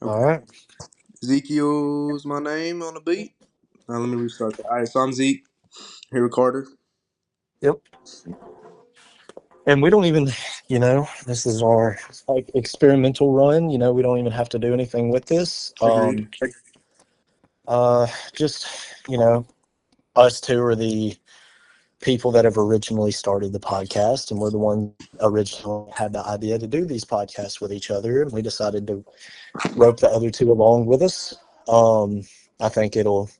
All Okay. right. Ezekiel's my name on the beat. Now let me restart that. All right, so I'm Zeke. Here with Carter. Yep. And we don't even, this is our like experimental run. We don't even have to do anything with this. Agreed. Just, you know, us two are the people that have originally started the podcast, and we're the one originally had the idea to do these podcasts with each other, and we decided to rope the other two along with us. Um, I think it'll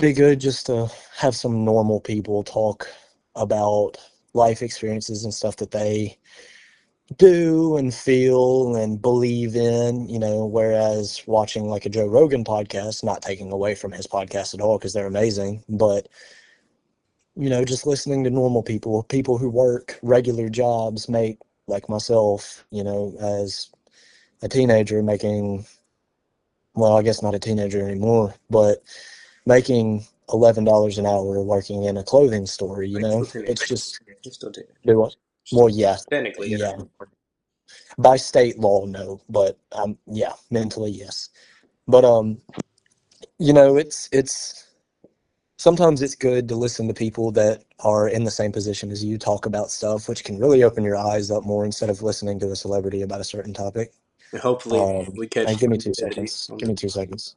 be good just to have some normal people talk about life experiences and stuff that they do and feel and believe in, whereas watching like a Joe Rogan podcast, not taking away from his podcast at all because they're amazing, but just listening to normal people who work regular jobs, make like myself, as a teenager making, well, I guess not a teenager anymore, but making $11 an hour working in a clothing store, Wait, still it's teenage. just He's still teenage. do what? Well, yeah, Technically, yeah. yeah. By state law, no, but yeah, mentally, yes. But it's sometimes it's good to listen to people that are in the same position as you talk about stuff, which can really open your eyes up more instead of listening to a celebrity about a certain topic. And hopefully we And catch give me some two stupidity seconds. on Give me this. 2 seconds.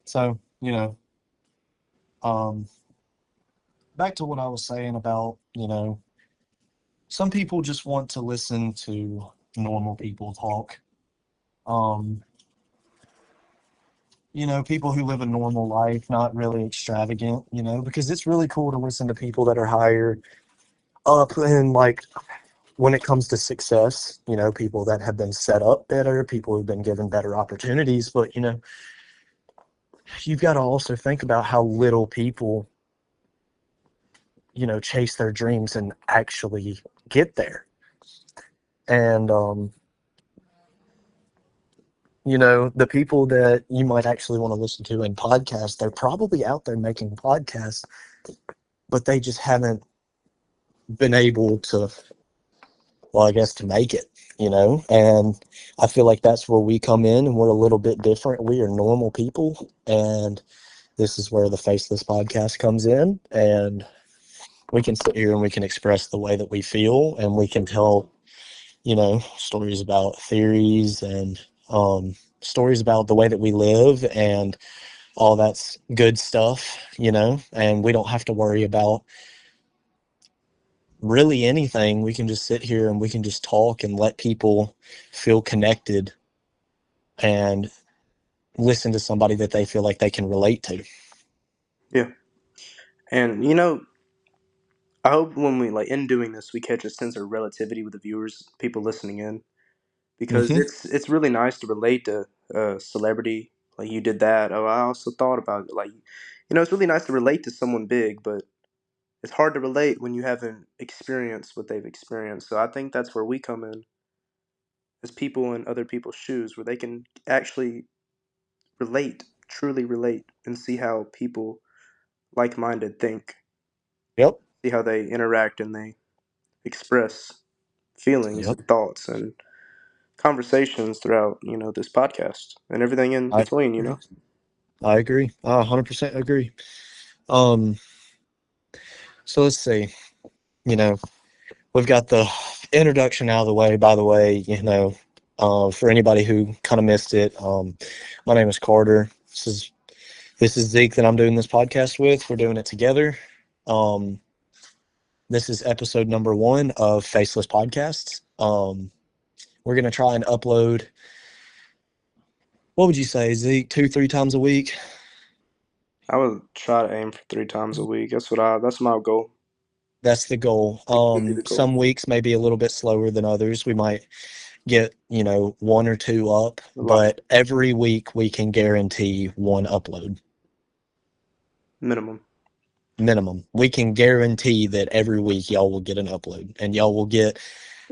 So, um, back to what I was saying about, some people just want to listen to normal people talk. Um, people who live a normal life, not really extravagant, because it's really cool to listen to people that are higher up and like when it comes to success, people that have been set up better, people who've been given better opportunities. But, you've got to also think about how little people, chase their dreams and actually get there. And, the people that you might actually want to listen to in podcasts, they're probably out there making podcasts, but they just haven't been able to, well, I guess to make it, and I feel like that's where we come in and we're a little bit different. We are normal people, and this is where the Faceless podcast comes in, and we can sit here and we can express the way that we feel, and we can tell, stories about theories and stories about the way that we live and all that's good stuff, and we don't have to worry about really anything. We can just sit here and we can just talk and let people feel connected and listen to somebody that they feel like they can relate to. Yeah. And I hope when we in doing this we catch a sense of relativity with the viewers, people listening in. Because Hmm. it's really nice to relate to a celebrity. Like you did that. Oh, I also thought about it. It's really nice to relate to someone big, but it's hard to relate when you haven't experienced what they've experienced. So I think that's where we come in as people in other people's shoes, where they can actually relate, truly relate, and see how people like-minded think, Yep. see how they interact and they express feelings Yep. and thoughts and conversations throughout, this podcast and everything in I between, I agree. I 100% agree. Um, so let's see. You know, we've got the introduction out of the way. By the way, for anybody who kind of missed it, my name is Carter. This is Zeke that I'm doing this podcast with. We're doing it together. Um, this is episode number 1 of Faceless Podcasts. We're gonna try and upload. What would you say, Zeke? 2, 3 times a week? I would try to aim for 3 times a week. That's my goal. That's the goal. It could be the goal. Some weeks may be a little bit slower than others. We might get, 1 or 2 up, A lot. but every week we can guarantee 1 upload Minimum. minimum. We can guarantee that every week y'all will get an upload and y'all will get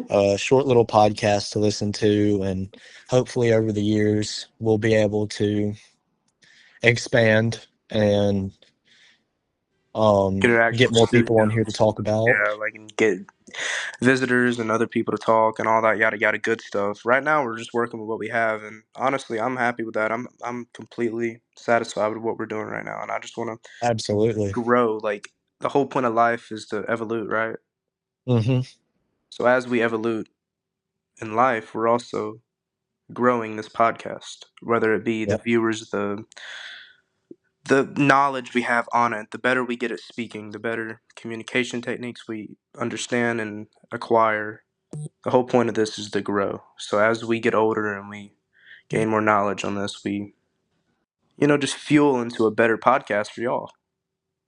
a short little podcast to listen to. And hopefully over the years, we'll be able to expand and Get an get actual more people on studio. here to talk about. Yeah, and get visitors and other people to talk and all that yada yada good stuff. Right now, we're just working with what we have, and honestly, I'm happy with that. I'm completely satisfied with what we're doing right now, and I just want to Absolutely. grow. Like the whole point of life is to evolve, right? Hmm. So as we evolve in life, we're also growing this podcast, whether it be the Yep. viewers, the knowledge we have on it. The better we get at speaking, the better communication techniques we understand and acquire. The whole point of this is to grow. So as we get older and we gain more knowledge on this, we, just fuel into a better podcast for y'all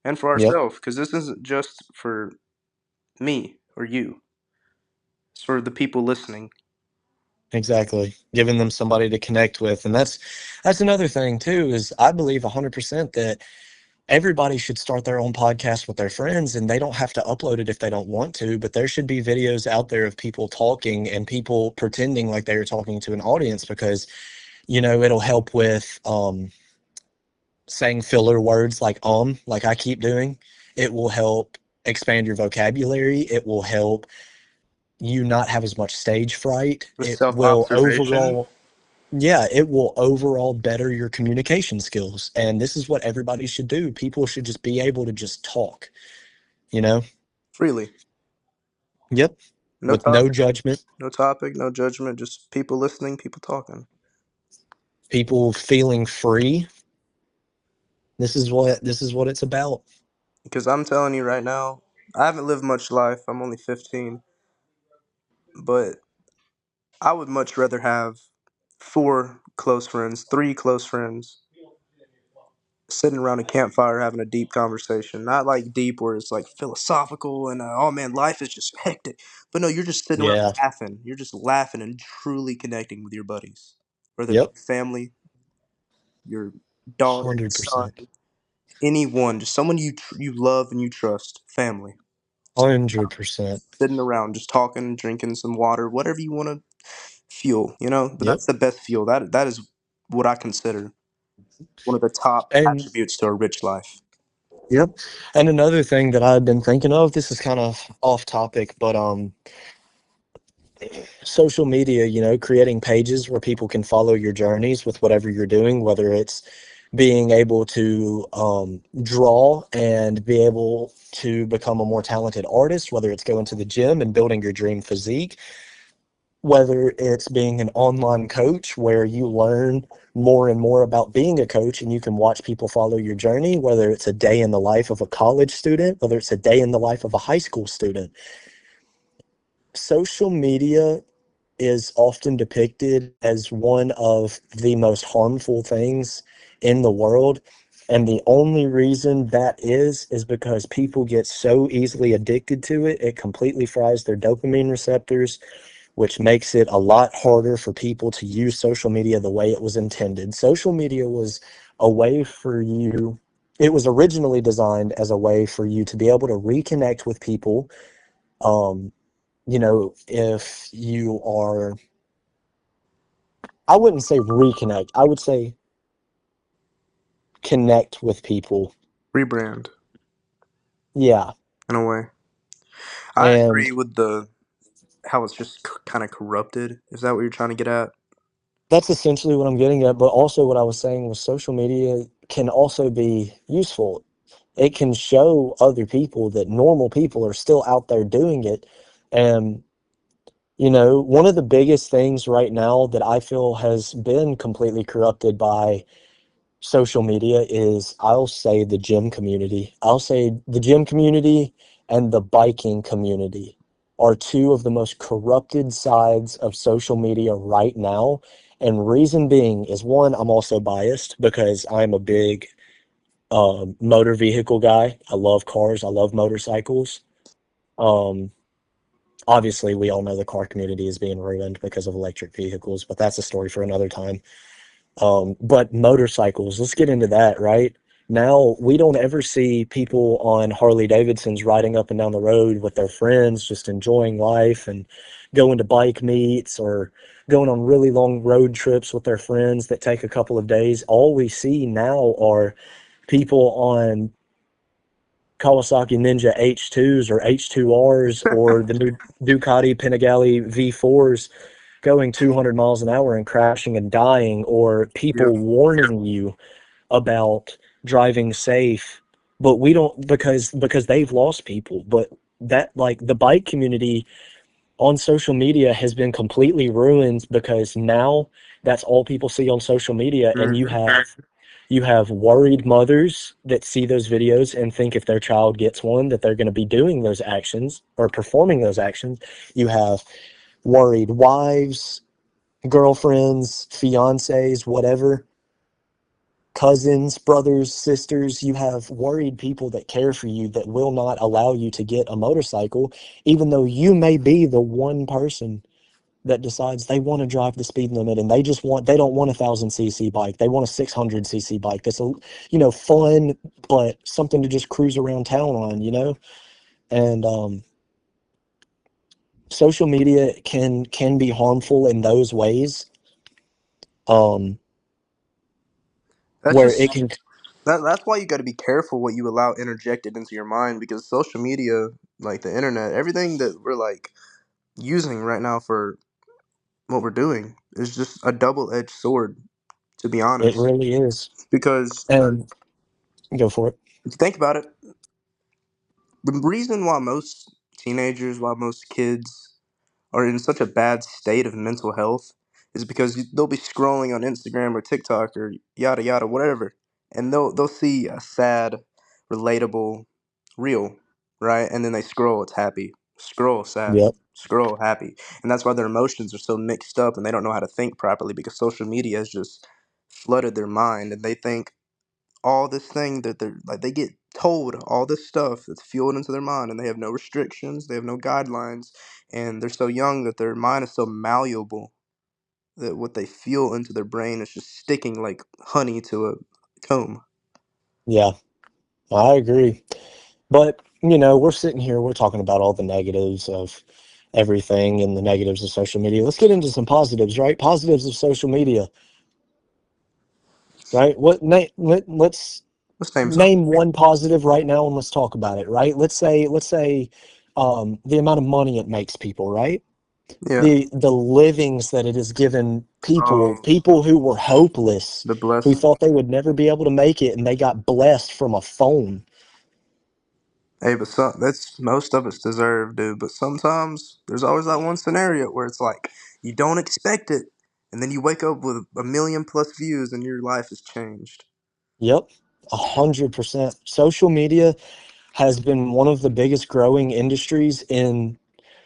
and for Yep. ourselves. Because this isn't just for me or you, it's for the people listening. Exactly. Giving them somebody to connect with. And that's another thing too, is I believe 100% that everybody should start their own podcast with their friends, and they don't have to upload it if they don't want to, but there should be videos out there of people talking and people pretending like they are talking to an audience, because it'll help with saying filler words like I keep doing. It will help expand your vocabulary. It will help you not have as much stage fright. With It self will observation. overall, yeah, it will overall better your communication skills. And this is what everybody should do. People should just be able to just talk, you know? Freely. Yep. No With no topic, judgment, no topic, no judgment, just people listening, people talking. people feeling free. This is what it's about. Because I'm telling you right now, I haven't lived much life. I'm only 15. But I would much rather have 4 close friends, 3 close friends, sitting around a campfire having a deep conversation. Not like deep where it's like philosophical and, oh man, life is just hectic. But no, you're just sitting around Yeah. laughing. You're just laughing and truly connecting with your buddies. Whether it be Yep. family, your daughter, your son, 100%. anyone, just someone you love and you trust, family. Just 100%. sitting around, just talking, drinking some water, whatever you want to fuel, But Yep. that's the best fuel. That is what I consider one of the top And attributes to a rich life. yep. And another thing that I've been thinking of, this is kind of off topic, but social media, creating pages where people can follow your journeys with whatever you're doing, whether it's being able to draw and be able to become a more talented artist, whether it's going to the gym and building your dream physique, whether it's being an online coach where you learn more and more about being a coach and you can watch people follow your journey, whether it's a day in the life of a college student, whether it's a day in the life of a high school student. Social media is often depicted as one of the most harmful things in the world. And the only reason that is because people get so easily addicted to it. It completely fries their dopamine receptors, which makes it a lot harder for people to use social media the way it was intended. Social media was a way for you, it was originally designed as a way for you to be able to reconnect with people. Um, if you are, I wouldn't say reconnect, I would say connect with people. Rebrand Yeah. in a way. I And agree with the how it's just kind of corrupted. Is that what you're trying to get at? that's essentially what I'm getting at. But also, what I was saying was social media can also be useful. It can show other people that normal people are still out there doing it. And, one of the biggest things right now that I feel has been completely corrupted by social media is, I'll say, the gym community. I'll say the gym community and the biking community are two of the most corrupted sides of social media right now. And reason being is, one, I'm also biased because I'm a big motor vehicle guy. I love cars. I love motorcycles. Um, Obviously, we all know the car community is being ruined because of electric vehicles, but that's a story for another time. But motorcycles, let's get into that, right? Now, we don't ever see people on Harley Davidsons riding up and down the road with their friends, just enjoying life and going to bike meets or going on really long road trips with their friends that take a couple of days. All we see now are people on Kawasaki Ninja H2s or H2Rs or the new Ducati Panigale V4s going 200 miles an hour and crashing and dying, or Yeah. people warning you about driving safe, but we don't, because they've lost people. But that, like, the bike community on social media has been completely ruined, because now that's all people see on social media. And Hmm. you have worried mothers that see those videos and think if their child gets one that they're going to be doing those actions or performing those actions. You have worried wives, girlfriends, fiancés, whatever, cousins, brothers, sisters. You have worried people that care for you that will not allow you to get a motorcycle, even though you may be the one person that decides they want to drive the speed limit, and they don't want a 1,000 cc bike. They want a 600 cc bike. That's fun, but something to just cruise around town on, and social media can be harmful in those ways, um, That's where it just can. that's why you got to be careful what you allow interjected into your mind, because social media, like the internet, everything that we're like using right now for what we're doing is just a double-edged sword, to be It honest. really is. Because And go for it. if you think about it, the reason why most teenagers, why most kids are in such a bad state of mental health is because they'll be scrolling on Instagram or TikTok or yada yada whatever, and they'll see a sad, relatable reel, right? And then they scroll, it's happy. Scroll, sad. Yep. Scroll, happy. And that's why their emotions are so mixed up and they don't know how to think properly, because social media has just flooded their mind, and they think all this thing that they're like, they get told all this stuff that's fueled into their mind, and they have no restrictions, they have no guidelines, and they're so young that their mind is so malleable that what they feel into their brain is just sticking like honey to a comb. Yeah, I agree. But, we're sitting here, we're talking about all the negatives of everything and the negatives of social media. Let's get into some positives, right? Positives of social media, right? Let's Let's name some. name one positive right now and let's talk about it, right? Let's say the amount of money it makes people, right? Yeah. The livings that it has given people, Oh, people who were hopeless, the who blessing. thought they would never be able to make it, and they got blessed from a phone. Hey, but that's most of us deserve, dude. But sometimes there's always that one scenario where it's like you don't expect it, and then you wake up with a million plus views, and your life has changed. Yep, 100%. Social media has been one of the biggest growing industries in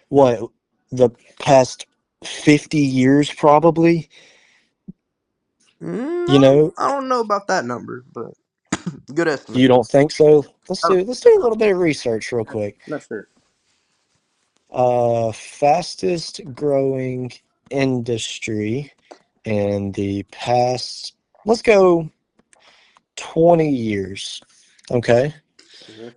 what, the past 50 years, probably. You know, I don't know about that number, but good estimate. you don't think so? Let's I don't, do let's do a little bit of research real quick. not sure. Fastest growing industry in the past, let's go 20 years. Okay. Mhm.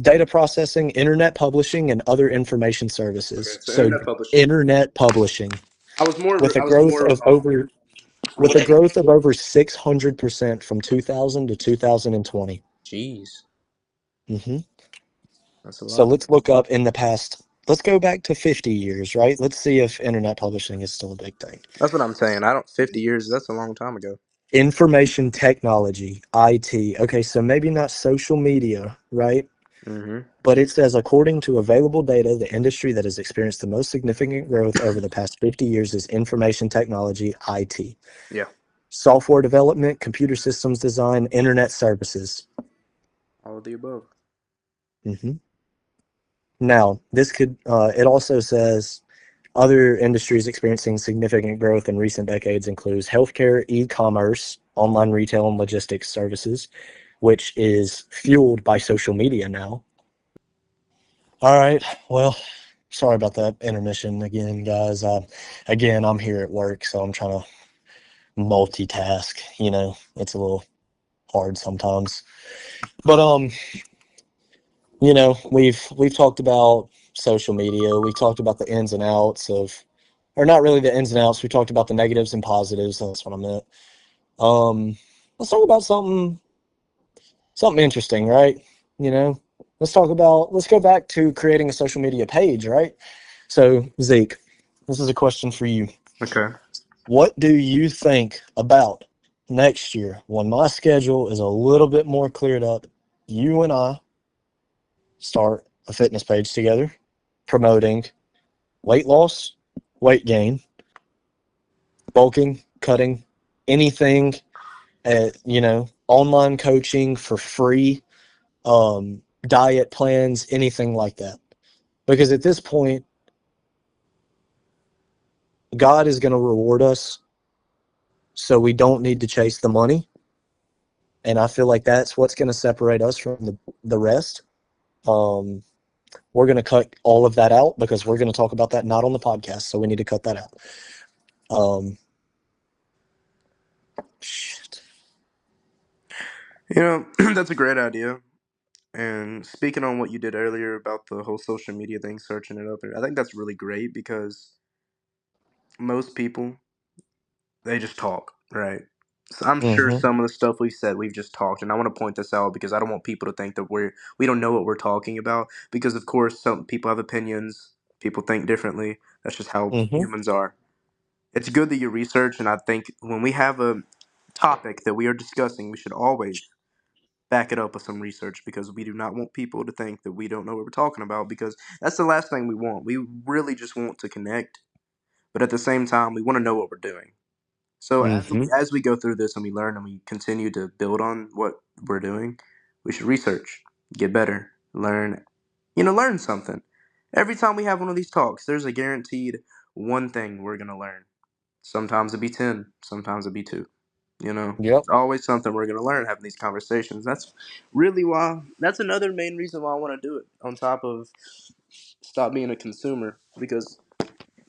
Data processing, internet publishing, and other information Okay, services. so So internet publishing. internet publishing I was more. with a I was growth more. of over with a growth of over 600% from 2000 to 2020. Jeez, Hmm. that's a So lot. let's look up in the past. Let's go back to 50 years, right? Let's see if internet publishing is still a big thing. That's what I'm saying. I don't. 50 years. That's a long time ago. Information technology, IT. Okay, so maybe not social media, right? Mm-hmm. But it says, according to available data, the industry that has experienced the most significant growth over the past 50 years is information technology, IT. Yeah. Software development, computer systems design, internet services. All of the above. Hmm. Now, it also says other industries experiencing significant growth in recent decades includes healthcare, e-commerce, online retail, and logistics services, which is fueled by social media now. All right. Well, sorry about that intermission again, guys. Again, I'm here at work, so I'm trying to multitask. It's a little hard sometimes. But we've talked about social media. We've talked about the ins and outs of, or not really the ins and outs. We talked about the negatives and positives. That's what I meant. Um, let's talk about something interesting, right? You know, let's go back to creating a social media page, right? So, Zeke, this is a question for you. Okay. What do you think about next year when my schedule is a little bit more cleared up? You and I start a fitness page together promoting weight loss, weight gain, bulking, cutting, anything online coaching for free, diet plans, anything like that. Because at this point, God is going to reward us, so we don't need to chase the money. And I feel like that's what's going to separate us from the rest. Um, we're going to cut all of that out because we're going to talk about that not on the podcast, so we need to cut that out. Um, shit. You know, that's a great idea. And speaking on what you did earlier about the whole social media thing, searching it up, I think that's really great because most people, they just talk, right? So I'm sure Mm-hmm. some of the stuff we've said, we've just talked, and I want to point this out because I don't want people to think that we don't know what we're talking about. Because of course, some people have opinions, people think differently. That's just how Mm-hmm. humans are. It's good that you research, and I think when we have a topic that we are discussing, we should always back it up with some research because we do not want people to think that we don't know what we're talking about because that's the last thing we want. We really just want to connect, but at the same time, we want to know what we're doing. So Mm-hmm. as we go through this and we learn and we continue to build on what we're doing, we should research, get better, learn, learn something. Every time we have one of these talks, there's a guaranteed one thing we're gonna learn. Sometimes it'd be 10, sometimes it'd be 2. Yep. It's always something we're gonna learn having these conversations. That's really why. That's another main reason why I want to do it. On top of stop being a consumer, because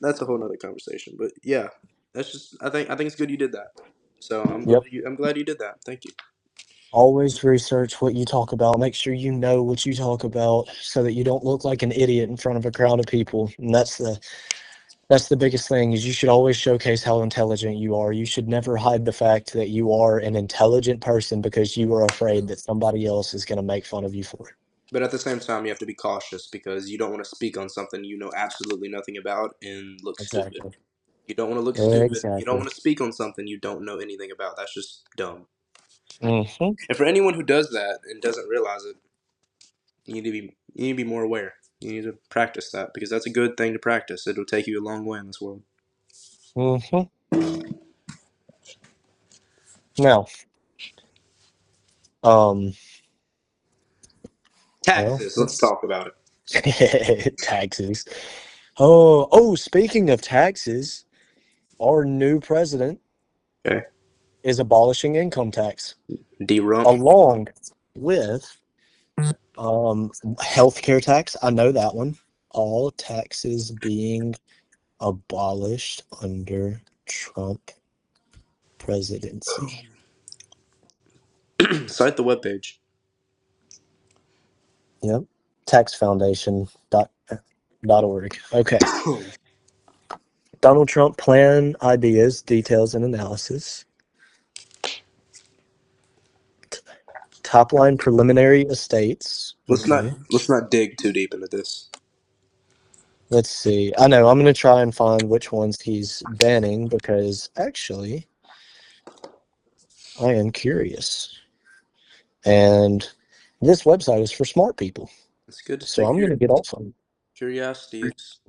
that's a whole nother conversation. But yeah, that's just. I think it's good you did that. So Yep. I'm glad you did that. Thank you. Always research what you talk about. Make sure you know what you talk about so that you don't look like an idiot in front of a crowd of people. And that's the biggest thing is you should always showcase how intelligent you are. You should never hide the fact that you are an intelligent person because you are afraid that somebody else is going to make fun of you for it. But at the same time, you have to be cautious because you don't want to speak on something you know absolutely nothing about and look stupid. Exactly. You don't want to look stupid. You don't Exactly. want to speak on something you don't know anything about. That's just dumb. Hmm. And for anyone who does that and doesn't realize it, you need to be more aware. You need to practice that because that's a good thing to practice. It'll take you a long way in this world. Hmm. Now, um, well, Taxes. Let's talk about it. taxes. Oh, speaking of taxes, our new president Okay. is abolishing income tax D-Rump. along with healthcare tax. I know that one. All taxes being abolished under Trump presidency. Cite the webpage. Yep. Taxfoundation.org. Okay. Donald Trump plan ideas, details, and analysis. Top line preliminary estates. let's not Okay. let's not dig too deep into this. Let's see. I know. I'm going to try and find which ones he's banning because actually, I am curious. And this website is for smart people. It's good to So stay I'm going to curious. get off of Curiosity is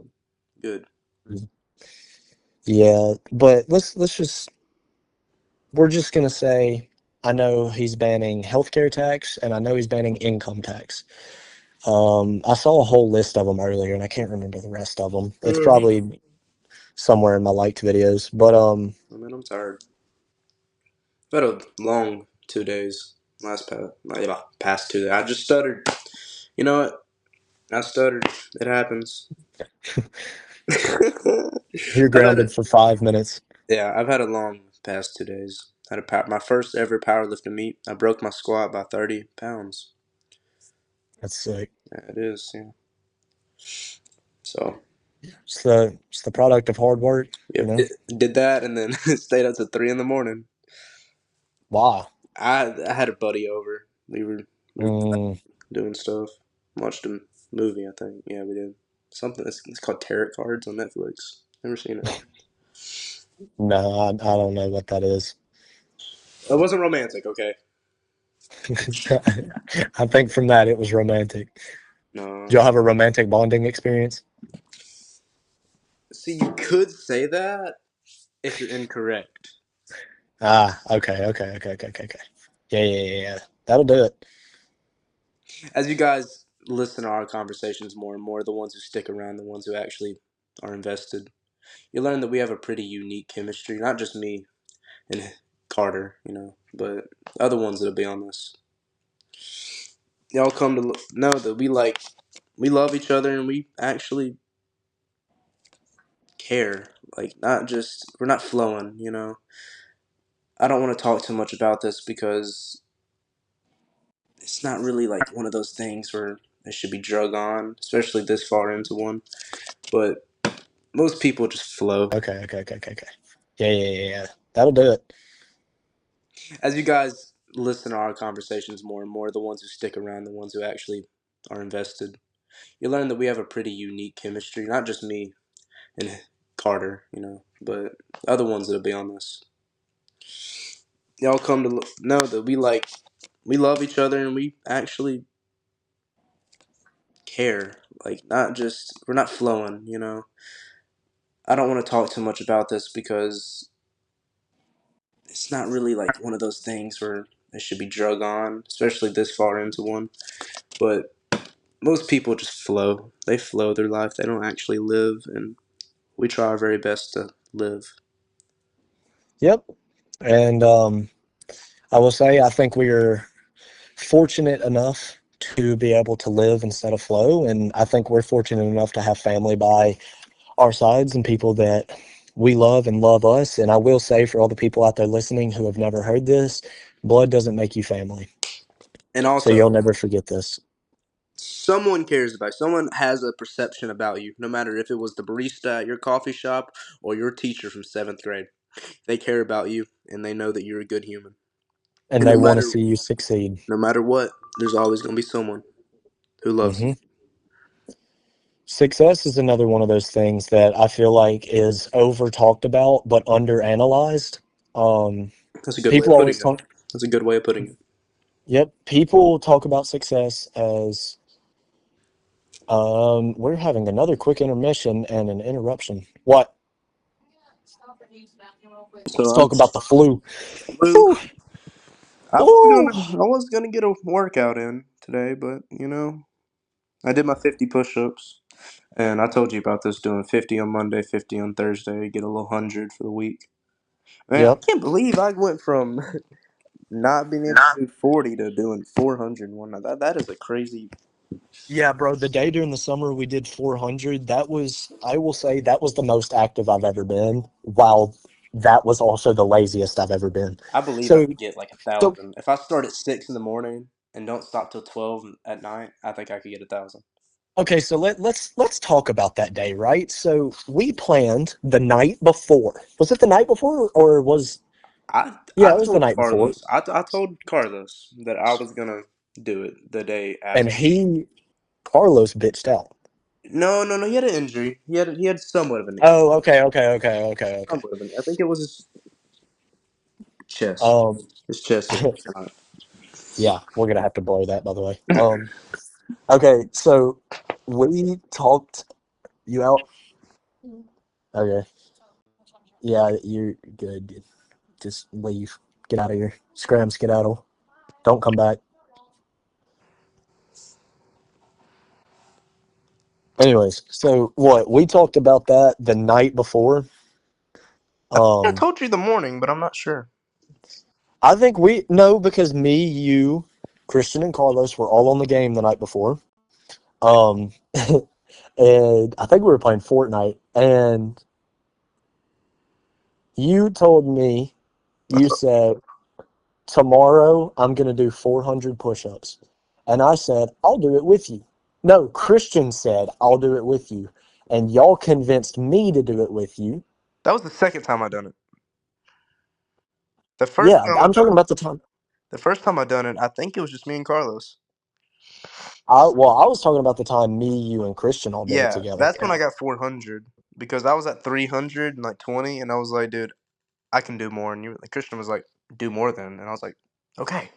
good. it. Yeah, but let's just we're just going to say I know he's banning healthcare tax and I know he's banning income tax. I saw a whole list of them earlier and I can't remember the rest of them. It's probably somewhere in my liked videos, but I mean, I'm tired. I've had a long 2 days. Past 2 days. I just stuttered. You know what? I stuttered. It happens. you're I've had a, grounded for 5 minutes. yeah, I've had a long past 2 days. Had my first ever powerlifting meet. I broke my squat by 30 pounds. That's sick. Yeah, it is. Yeah. So It's the product of hard work, you yep, know. did that and then stayed up to 3 in the morning. Wow. I had a buddy over. We were Mm, doing stuff. Watched a movie, I think. Yeah, we did. Something. It's called Tarot Cards on Netflix. Never seen it. No, I don't know what that is. It wasn't romantic, okay? I think from that it was romantic. No. Do y'all have a romantic bonding experience? See, you could say that if you're incorrect. Ah, okay. Yeah. That'll do it. As you guys listen to our conversations more and more, the ones who stick around, the ones who actually are invested, you learn that we have a pretty unique chemistry. Not just me and Carter, but other ones that'll be on this. Y'all come to know that we love each other and we actually care. Like, not just, we're not flowing. I don't want to talk too much about this because it's not really like one of those things where it should be drug on, especially this far into one. But most people just flow. Okay. Yeah. That'll do it. As you guys listen to our conversations more and more, the ones who stick around, the ones who actually are invested, you learn that we have a pretty unique chemistry. Not just me and Carter, but other ones that'll be on this. Y'all come to know that we love each other and we actually care. Like, not just, we're not flowing. I don't want to talk too much about this because it's not really like one of those things where it should be drug on, especially this far into one. But most people just flow. They flow their life. They don't actually live, and we try our very best to live. Yep. And I will say I think we are fortunate enough to be able to live instead of flow, and I think we're fortunate enough to have family by our sides and people that we love and love us. And I will say for all the people out there listening who have never heard this, blood doesn't make you family. And So also, you'll never forget this. someone cares about you. Someone has a perception about you, no matter if it was the barista at your coffee shop or your teacher from seventh grade. They care about you, and they know that you're a good human. And And they want to see you succeed. no matter what, there's always going to be someone who loves you. hmm Success is another one of those things that I feel like is over talked about but under analyzed. Um, That's a good way people of putting always it. talk. That's a good way of putting it. Yep, people talk about success as we're having another quick intermission and an interruption. What? So Let's talk about the flu. Lou, Whew. Ooh. I was gonna get a workout in today, but I did my 50 push-ups, and I told you about this doing 50 on Monday, 50 on Thursday, get a little 100 for the week. Man, I Yep. can't believe I went from not being able to do 40 to doing 400 one night. That is a crazy. Yeah, bro. The day during the summer we did 400. That was, I will say, that was the most active I've ever been. While that was also the laziest I've ever been. I believe I So, could get like so 1,000 if I start at 6 in the morning and don't stop till 12 at night. I think I could get 1,000. okay. So let's talk about that day, right? So we planned the night before. Was it the night before or was? I Yeah, it was the told night before. Carlos. I told Carlos that I was gonna do it the day And after. Carlos bitched out. No. He had an injury. He had somewhat of an injury. Oh, okay. Somewhat of an. I think it was his chest. Um, His chest is not. yeah, we're gonna have to blow that, by the way. Okay, so we talked you out. Okay, yeah, you're good. Just leave. Get out of here. Scram skedaddle. Don't come back. Anyways, so what we talked about that the night before. I Um, told you the morning, but I'm not sure. I think we no because me, you, Christian, and Carlos were all on the game the night before. Um, and I think we were playing Fortnite, and you told me, you said, tomorrow I'm going to do 400 push ups. And I said, I'll do it with you. No, Christian said, I'll do it with you. And y'all convinced me to do it with you. That was the second time I done it. The first Yeah, time I I'm done talking it. about the time. The first time I done it, I think it was just me and Carlos. I was talking about the time me, you, and Christian all did it Yeah, together. that's when I got 400 because I was at 300 and like 20, and I was like, dude, I can do more. And Christian was like, do more then, and I was like, okay.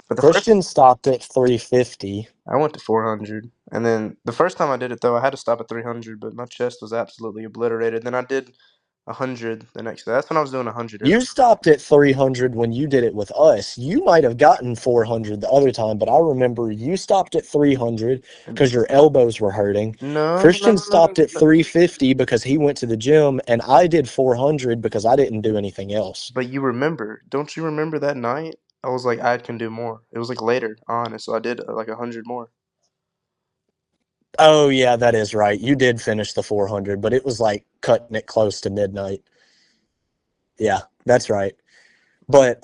But the first, Christian stopped at 350. I went to 400, and then the first time I did it though, I had to stop at 300, but my chest was absolutely obliterated. Then I did 100 the next day. That's when I was doing 100 You every. stopped at 300 when you did it with us. You might have gotten 400 the other time, but I remember you stopped at 300 because your elbows were hurting. No, no, Christian no, no, no, stopped no, at no. 350 because he went to the gym, and I did 400 because I didn't do anything else. But you remember? Don't you remember that night? I was like, I can do more. It was like later on, and so I did like 100 more. Oh, yeah, that is right. You did finish the 400, but it was like cutting it close to midnight. Yeah, that's right. But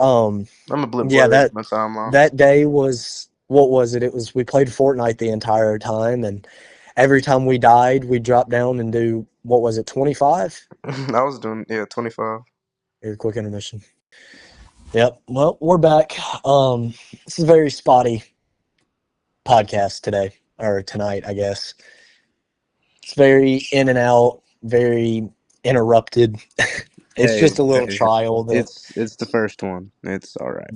I'm a bit yeah, blurry in that my timeline. that day was, what was it? It was, we played Fortnite the entire time, and every time we died, we dropped down and do, what was it, 25? I was doing 25. Your quick intermission. Yep. Well, we're back. This is a very spotty podcast today, or tonight, I guess. It's very in and out, very interrupted. It's Hey, just a little hey, trial that, it's the first one. It's all right.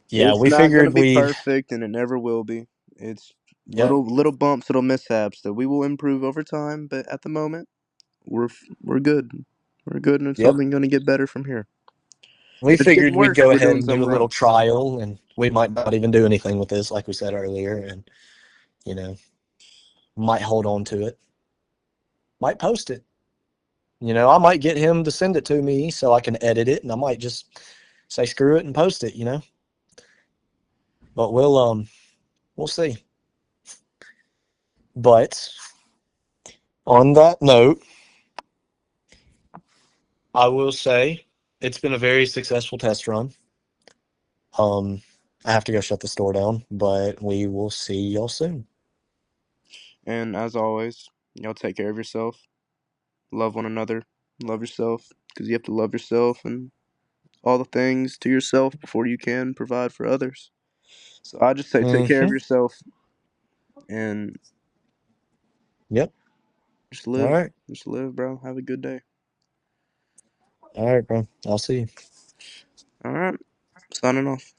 yeah, It's we not gonna figured be we, perfect, and it never will be. It's yep, little bumps, little mishaps that we will improve over time. But at the moment, we're good. We're good, and it's yep. only gonna get better from here. We If it's getting figured we'd worse, go we're ahead doing and do something a little wrong. trial, and we might not even do anything with this, like we said earlier, and, you know, might hold on to it, might post it. I might get him to send it to me so I can edit it, and I might just say screw it and post it. But we'll see. But on that note, I will say it's been a very successful test run. Um, I have to go shut the store down, but we will see y'all soon. And as always, y'all take care of yourself. Love one another. Love yourself because you have to love yourself and all the things to yourself before you can provide for others. So I just say take care of Mm-hmm. yourself and Yep. just All live. right. Just live, bro. Have a good day. All right, bro. I'll see you. All right. Signing off.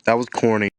That was corny.